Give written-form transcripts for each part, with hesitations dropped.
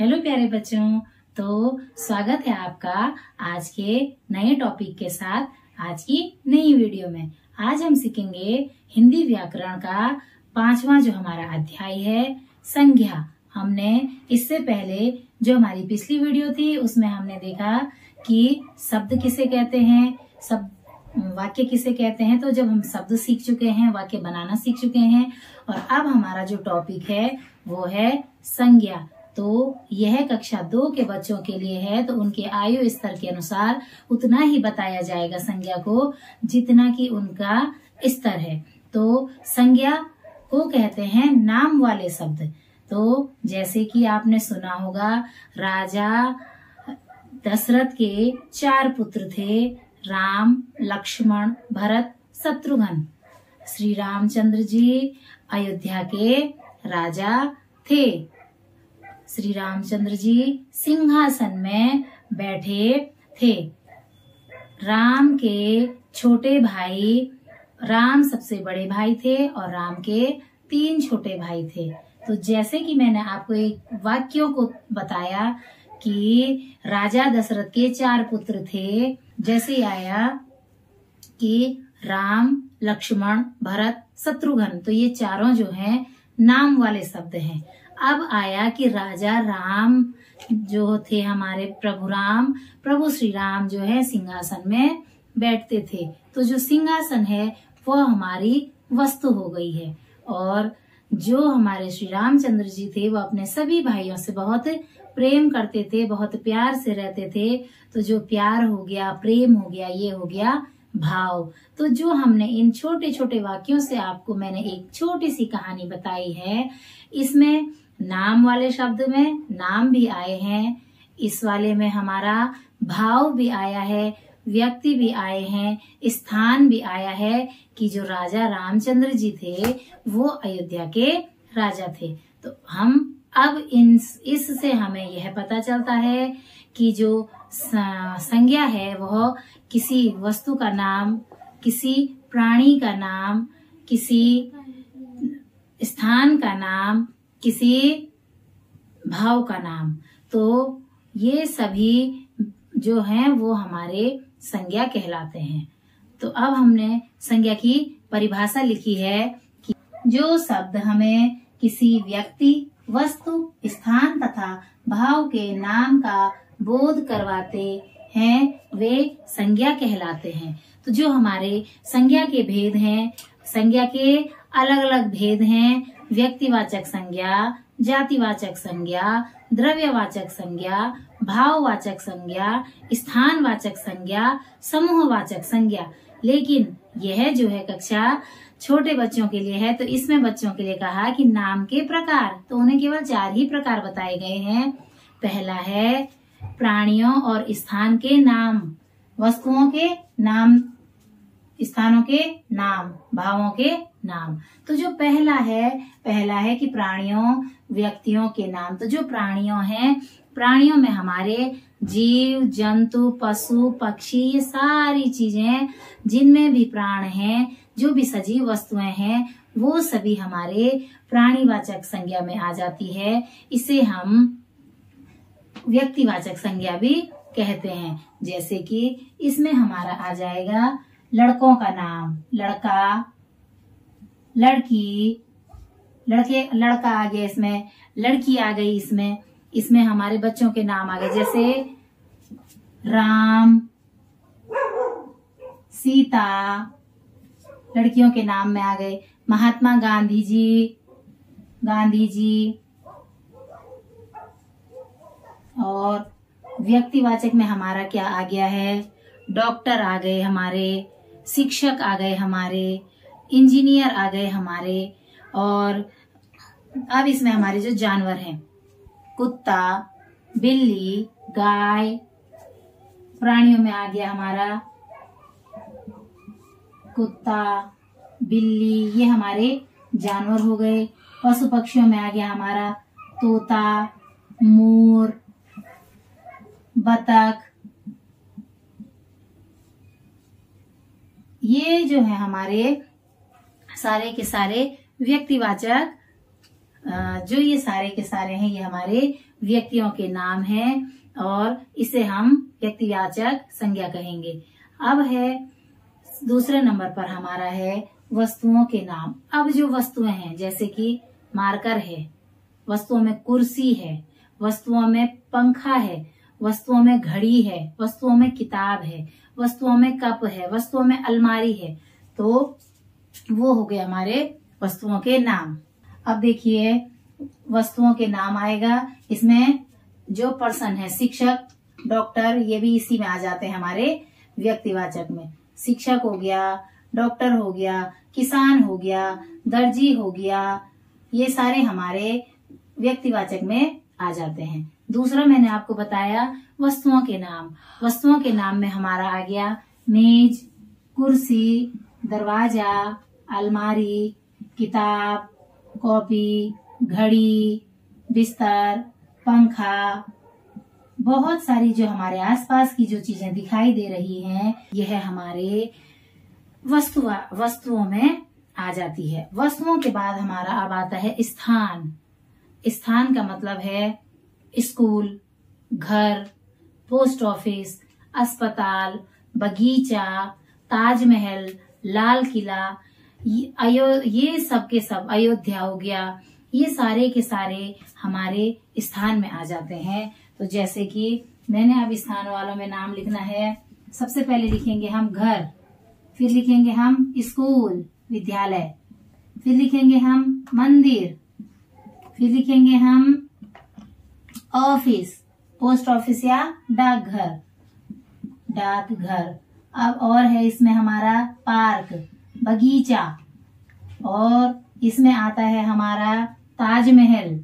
Hello प्यारे बच्चों, तो स्वागत है आपका आज के नए टॉपिक के साथ आज की नई वीडियो में। आज हम सीखेंगे हिंदी व्याकरण का 5वां जो हमारा अध्याय है संज्ञा। हमने इससे पहले जो हमारी पिछली वीडियो थी उसमें हमने देखा कि शब्द किसे कहते हैं, वाक्य किसे कहते हैं। तो जब हम शब्द सीख चुके हैं, वाक्य बनाना सीख चुके हैं और अब हमारा जो टॉपिक है वो है संज्ञा। तो यह कक्षा 2 के बच्चों के लिए है, तो उनके आयु स्तर के अनुसार उतना ही बताया जाएगा संज्ञा को जितना कि उनका स्तर है। तो संज्ञा को कहते हैं नाम वाले शब्द। तो जैसे कि आपने सुना होगा, राजा दशरथ के 4 पुत्र थे, राम, लक्ष्मण, भरत, शत्रुघ्न। श्री रामचंद्र जी अयोध्या के राजा थे। श्री रामचंद्र जी सिंहासन में बैठे थे। राम के छोटे भाई, राम सबसे बड़े भाई थे और राम के 3 छोटे भाई थे। तो जैसे कि मैंने आपको एक वाक्यों को बताया कि राजा दशरथ के 4 पुत्र थे, जैसे आया कि राम, लक्ष्मण, भरत, शत्रुघ्न, तो ये चारों जो हैं नाम वाले शब्द हैं। अब आया कि राजा राम जो थे हमारे प्रभु श्री राम जो है सिंहासन में बैठते थे। तो जो सिंहासन है वो हमारी वस्तु हो गई है और जो हमारे श्री रामचंद्र जी थे वो अपने सभी भाइयों से बहुत प्रेम करते थे, बहुत प्यार से रहते थे। तो जो प्यार हो गया, प्रेम हो गया, ये हो गया भाव। तो जो हमने इन छोटे छोटे वाक्यों से आपको मैंने एक छोटी सी कहानी बताई है, इसमें नाम वाले शब्द में नाम भी आए हैं, इस वाले में हमारा भाव भी आया है, व्यक्ति भी आए हैं, स्थान भी आया है कि जो राजा रामचंद्र जी थे वो अयोध्या के राजा थे। तो हम अब इससे हमें यह पता चलता है कि जो संज्ञा है वह किसी वस्तु का नाम, किसी प्राणी का नाम, किसी स्थान का नाम, किसी भाव का नाम। तो ये सभी जो हैं वो हमारे संज्ञा कहलाते हैं। तो अब हमने संज्ञा की परिभाषा लिखी है कि जो शब्द हमें किसी व्यक्ति, वस्तु, स्थान तथा भाव के नाम का बोध करवाते हैं वे संज्ञा कहलाते हैं। तो जो हमारे संज्ञा के भेद हैं, संज्ञा के अलग अलग भेद हैं, व्यक्तिवाचक संज्ञा, जातिवाचक संज्ञा, द्रव्यवाचक संज्ञा, भाववाचक संज्ञा, स्थानवाचक संज्ञा, समूहवाचक संज्ञा। लेकिन यह जो है कक्षा छोटे बच्चों के लिए है, तो इसमें बच्चों के लिए कहा कि नाम के प्रकार, तो उन्हें केवल 4 ही प्रकार बताए गए हैं। पहला है प्राणियों और स्थान के नाम, वस्तुओं के नाम, स्थानों के नाम, भावों के नाम। तो जो पहला है कि प्राणियों, व्यक्तियों के नाम। तो जो प्राणियों हैं, प्राणियों में हमारे जीव, जंतु, पशु, पक्षी, ये सारी चीजें जिनमें भी प्राण हैं, जो भी सजीव वस्तुएं हैं, वो सभी हमारे प्राणीवाचक संज्ञा में आ जाती है। इसे हम व्यक्तिवाचक संज्ञा भी कहते हैं। जैसे कि इसमें हमारा आ जाएगा लड़कों का नाम, लड़का, लड़की, लड़का आ गया, इसमें लड़की आ गई, इसमें हमारे बच्चों के नाम आ गए, जैसे राम, सीता, लड़कियों के नाम में आ गए, महात्मा गांधी जी। और व्यक्तिवाचक में हमारा क्या आ गया है, डॉक्टर आ गए हमारे, शिक्षक आ गए हमारे, इंजीनियर आ गए हमारे। और अब इसमें हमारे जो जानवर हैं, कुत्ता, बिल्ली, गाय, प्राणियों में आ गया हमारा कुत्ता, बिल्ली, ये हमारे जानवर हो गए। पशु पक्षियों में आ गया हमारा तोता, मोर, बतख। ये जो है हमारे सारे के सारे व्यक्तिवाचक जो ये सारे के सारे हैं ये हमारे व्यक्तियों के नाम हैं और इसे हम व्यक्तिवाचक संज्ञा कहेंगे। अब है दूसरे नंबर पर हमारा है वस्तुओं के नाम। अब जो वस्तुएं हैं जैसे कि मार्कर है, वस्तुओं में कुर्सी है, वस्तुओं में पंखा है, वस्तुओं में घड़ी है, वस्तुओं में किताब है, वस्तुओं में कप है, वस्तुओं में अलमारी है, तो वो हो गए हमारे वस्तुओं के नाम। अब देखिए वस्तुओं के नाम आएगा, इसमें जो पर्सन है शिक्षक, डॉक्टर, ये भी इसी में आ जाते हैं हमारे व्यक्तिवाचक में। शिक्षक हो गया, डॉक्टर हो गया, किसान हो गया, दर्जी हो गया, ये सारे हमारे व्यक्तिवाचक में आ जाते हैं। दूसरा मैंने आपको बताया वस्तुओं के नाम। वस्तुओं के नाम में हमारा आ गया मेज, कुर्सी, दरवाजा, अलमारी, किताब, कॉपी, घड़ी, बिस्तर, पंखा, बहुत सारी जो हमारे आसपास की जो चीजें दिखाई दे रही हैं यह हमारे वस्तुओं में आ जाती है। वस्तुओं के बाद हमारा अब आता है स्थान। स्थान का मतलब है स्कूल, घर, पोस्ट ऑफिस, अस्पताल, बगीचा, ताजमहल, लाल किला, ये सब के सब, अयोध्या हो गया, ये सारे के सारे हमारे स्थान में आ जाते हैं। तो जैसे कि मैंने अब स्थान वालों में नाम लिखना है। सबसे पहले लिखेंगे हम घर, फिर लिखेंगे हम स्कूल, विद्यालय, फिर लिखेंगे हम मंदिर, फिर लिखेंगे हम ऑफिस, पोस्ट ऑफिस या डाकघर, डाकघर। अब और है इसमें हमारा पार्क, बगीचा, और इसमें आता है हमारा ताजमहल,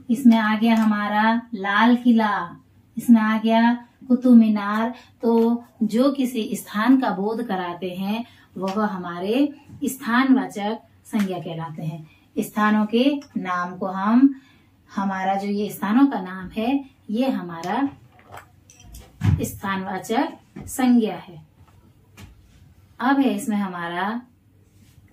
इसमें आ गया हमारा लाल किला, इसमें आ गया कुतुब मीनार। तो जो किसी स्थान का बोध कराते हैं वह हमारे स्थानवाचक संज्ञा कहलाते हैं। स्थानों के नाम को हम, हमारा जो ये स्थानों का नाम है ये हमारा स्थानवाचक संज्ञा है। अब है इसमें हमारा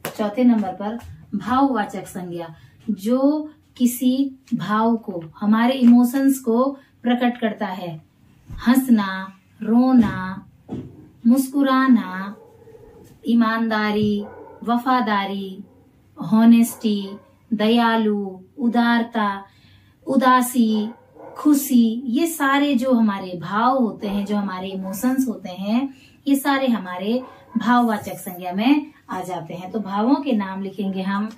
चौथे नंबर पर भाववाचक संज्ञा, जो किसी भाव को, हमारे इमोशंस को प्रकट करता है। हंसना, रोना, मुस्कुराना, ईमानदारी, वफादारी, हॉनेस्टी, दयालु, उदारता, उदासी, खुशी, ये सारे जो हमारे भाव होते हैं, जो हमारे इमोशंस होते हैं, ये सारे हमारे भाववाचक संज्ञा में आ जाते हैं। तो भावों के नाम लिखेंगे हम,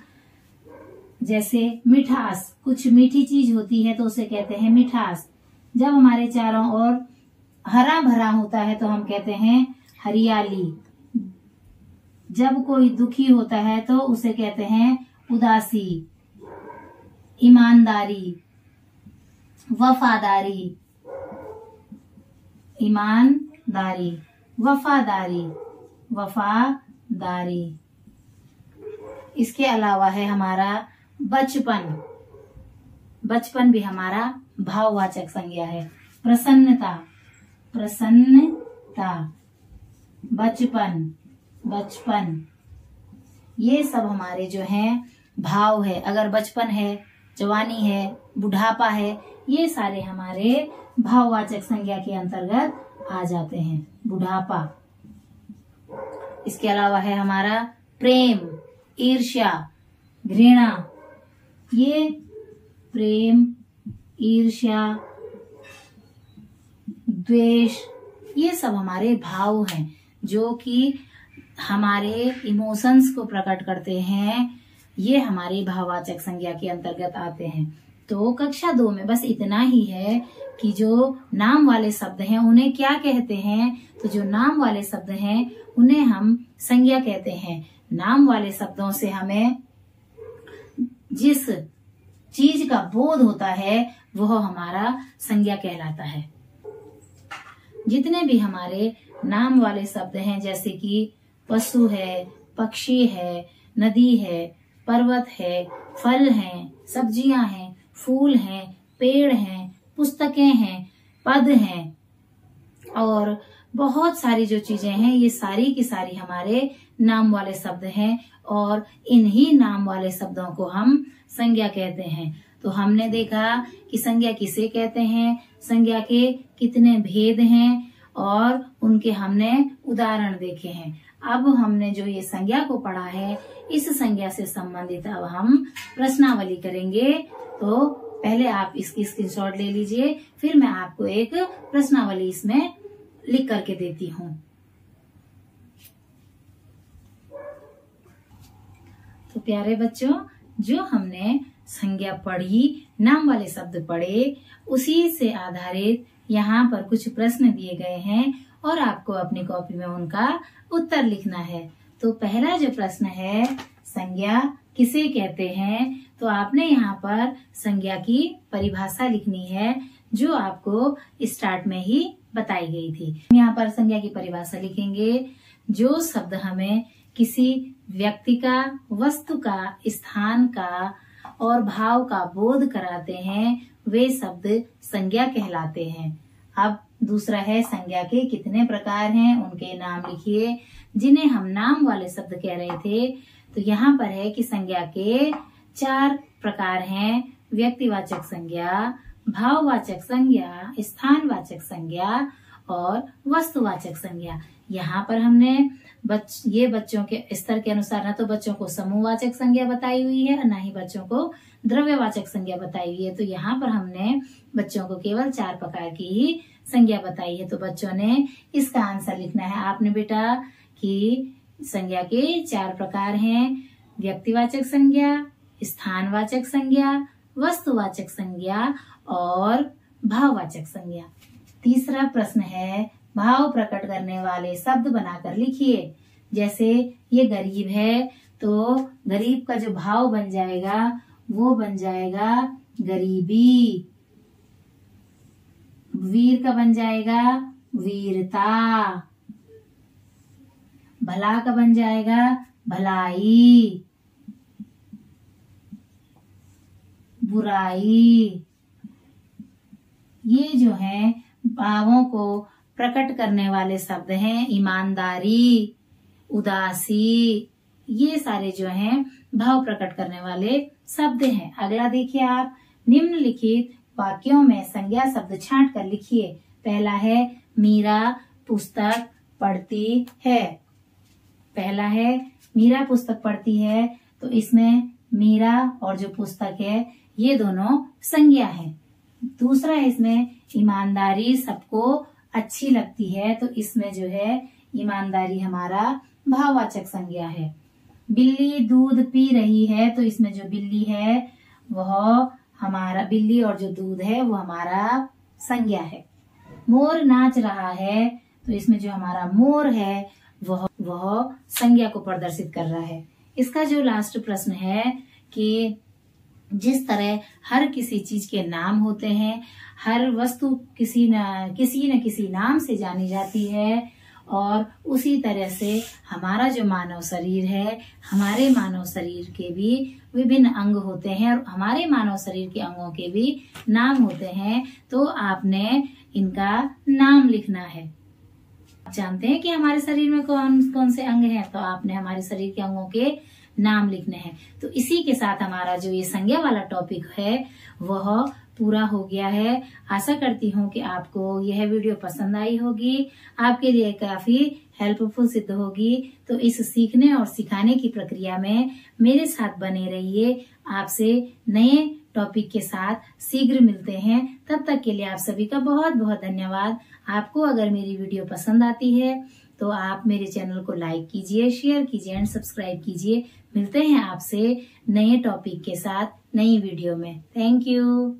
जैसे मिठास, कुछ मीठी चीज होती है तो उसे कहते हैं मिठास। जब हमारे चारों ओर हरा भरा होता है तो हम कहते हैं हरियाली। जब कोई दुखी होता है तो उसे कहते हैं उदासी। ईमानदारी, वफादारी, ईमानदारी, वफादारी, वफादारी। इसके अलावा है हमारा बचपन। बचपन भी हमारा भाववाचक संज्ञा है। प्रसन्नता, प्रसन्नता, बचपन, बचपन, ये सब हमारे जो हैं भाव है। अगर बचपन है, जवानी है, बुढ़ापा है, ये सारे हमारे भाववाचक संज्ञा के अंतर्गत आ जाते हैं। बुढ़ापा। इसके अलावा है हमारा प्रेम, ईर्ष्या, घृणा। ये प्रेम, ईर्ष्या, द्वेष, ये सब हमारे भाव हैं जो कि हमारे इमोशंस को प्रकट करते हैं। ये हमारी भाववाचक संज्ञा के अंतर्गत आते हैं। तो कक्षा 2 में बस इतना ही है कि जो नाम वाले शब्द हैं उन्हें क्या कहते हैं। तो जो नाम वाले शब्द हैं उन्हें हम संज्ञा कहते हैं। नाम वाले शब्दों से हमें जिस चीज का बोध होता है वह हमारा संज्ञा कहलाता है। जितने भी हमारे नाम वाले शब्द हैं, जैसे कि पशु है, पक्षी है, नदी है, पर्वत है, फल हैं, सब्जियां हैं, फूल हैं, पेड़ हैं, पुस्तकें हैं, पद हैं और बहुत सारी जो चीजें हैं ये सारी की सारी हमारे नाम वाले शब्द हैं और इन्हीं नाम वाले शब्दों को हम संज्ञा कहते हैं। तो हमने देखा कि संज्ञा किसे कहते हैं, संज्ञा के कितने भेद हैं और उनके हमने उदाहरण देखे हैं। अब हमने जो ये संज्ञा को पढ़ा है, इस संज्ञा से संबंधित अब हम प्रश्नावली करेंगे। तो पहले आप इसकी स्क्रीनशॉट ले लीजिए, फिर मैं आपको एक प्रश्नावली इसमें लिख करके देती हूँ। तो प्यारे बच्चों, जो हमने संज्ञा पढ़ी, नाम वाले शब्द पढ़े, उसी से आधारित यहाँ पर कुछ प्रश्न दिए गए हैं और आपको अपनी कॉपी में उनका उत्तर लिखना है। तो पहला जो प्रश्न है, संज्ञा किसे कहते हैं, तो आपने यहाँ पर संज्ञा की परिभाषा लिखनी है जो आपको स्टार्ट में ही बताई गई थी। यहाँ पर संज्ञा की परिभाषा लिखेंगे, जो शब्द हमें किसी व्यक्ति का, वस्तु का, स्थान का और भाव का बोध कराते हैं, वे शब्द संज्ञा कहलाते हैं। अब दूसरा है, संज्ञा के कितने प्रकार हैं, उनके नाम लिखिए। जिन्हें हम नाम वाले शब्द कह रहे थे, तो यहाँ पर है कि संज्ञा के 4 प्रकार हैं, व्यक्तिवाचक संज्ञा, भाववाचक संज्ञा, स्थानवाचक संज्ञा और वस्तुवाचक संज्ञा। यहाँ पर हमने ये बच्चों के स्तर के अनुसार न तो बच्चों को समूहवाचक संज्ञा बताई हुई है और न ही बच्चों को द्रव्यवाचक संज्ञा बताई हुई है। तो यहाँ पर हमने बच्चों को केवल 4 प्रकार की ही संज्ञा बताई है। तो बच्चों ने इसका आंसर लिखना है आपने बेटा कि संज्ञा के 4 प्रकार हैं, व्यक्तिवाचक संज्ञा, स्थानवाचक संज्ञा, वस्तुवाचक संज्ञा और भाववाचक संज्ञा। तीसरा प्रश्न है, भाव प्रकट करने वाले शब्द बनाकर लिखिए। जैसे ये गरीब है, तो गरीब का जो भाव बन जाएगा वो बन जाएगा गरीबी। वीर का बन जाएगा वीरता। भला का बन जाएगा भलाई। बुराई। ये जो है भावों को प्रकट करने वाले शब्द हैं। ईमानदारी, उदासी, ये सारे जो हैं भाव प्रकट करने वाले शब्द हैं। अगला देखिए आप, निम्नलिखित वाक्यों में संज्ञा शब्द छांट कर लिखिए। पहला है, मीरा पुस्तक पढ़ती है। पहला है, मीरा पुस्तक पढ़ती है, तो इसमें मीरा और जो पुस्तक है ये दोनों संज्ञा है। दूसरा है, इसमें ईमानदारी सबको अच्छी लगती है, तो इसमें जो है ईमानदारी हमारा भाववाचक संज्ञा है। बिल्ली दूध पी रही है, तो इसमें जो बिल्ली है वह हमारा, बिल्ली और जो दूध है वो हमारा संज्ञा है। मोर नाच रहा है, तो इसमें जो हमारा मोर है वह संज्ञा को प्रदर्शित कर रहा है। इसका जो लास्ट प्रश्न है कि जिस तरह हर किसी चीज के नाम होते हैं, हर वस्तु किसी न किसी नाम से जानी जाती है, और उसी तरह से हमारा जो मानव शरीर है, हमारे मानव शरीर के भी विभिन्न अंग होते हैं और हमारे मानव शरीर के अंगों के भी नाम होते हैं। तो आपने इनका नाम लिखना है। आप जानते हैं कि हमारे शरीर में कौन कौन से अंग हैं, तो आपने हमारे शरीर के अंगों के नाम लिखने हैं। तो इसी के साथ हमारा जो ये संज्ञा वाला टॉपिक है वह पूरा हो गया है। आशा करती हूँ कि आपको यह वीडियो पसंद आई होगी, आपके लिए काफी हेल्पफुल सिद्ध होगी। तो इस सीखने और सिखाने की प्रक्रिया में मेरे साथ बने रहिए। आपसे नए टॉपिक के साथ शीघ्र मिलते हैं। तब तक के लिए आप सभी का बहुत बहुत धन्यवाद। आपको अगर मेरी वीडियो पसंद आती है तो आप मेरे चैनल को लाइक कीजिए, शेयर कीजिए एंड सब्सक्राइब कीजिए। मिलते हैं आपसे नए टॉपिक के साथ नई वीडियो में। Thank you.